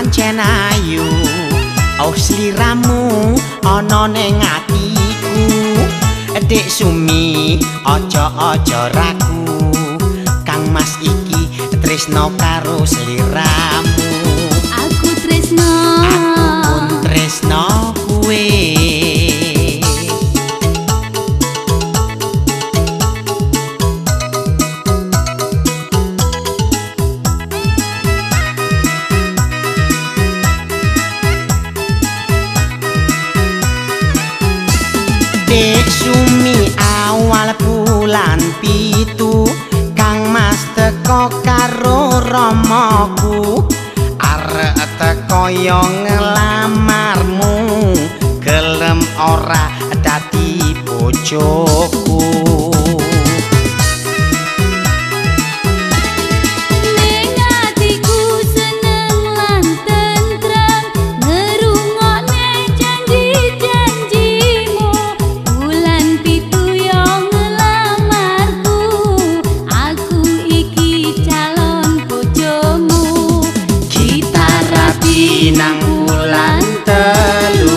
pancen ayu, oh sliramu ana ning atiku. Dik Sumi aja ragu, Kang Mas iki tresno karo sliramu. Aku tresno, aku pun tresno kuwe. Dik Sumi awal bulan pitu, Kang Mas teko karo romoku, arep teko yo ngelamarmu, gelem ora dadi bojoku. Nang bulan telu,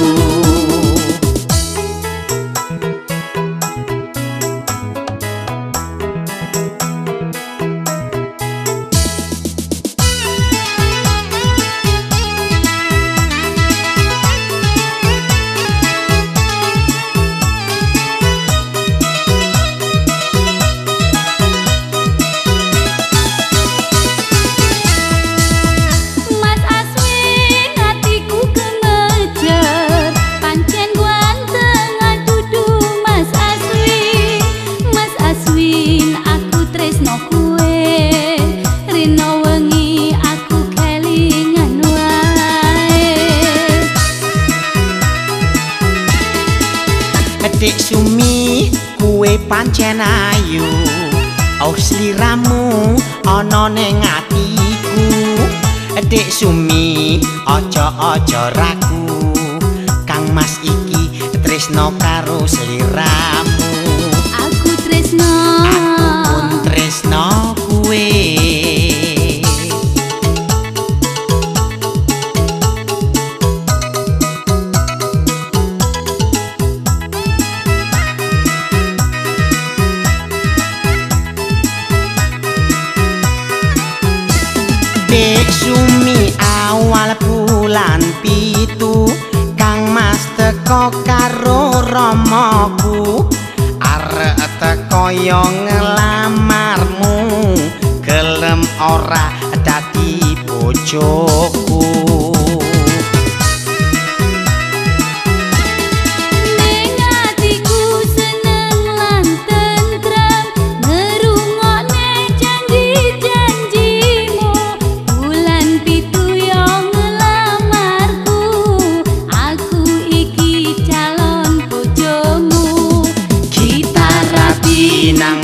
Dik Sumi kuwe pancen ayu, oh sliramu ana ning atiku. Dik Sumi aja ragu, Kang Mas iki tresno karo sliramu. aku tresno, aku pun tresno kuwe. Dik Sumi awal bulan pitu, Kang Mas teko karo romoku, arep teko yo ngelamarmu, gelem ora dadi bojoku. Nang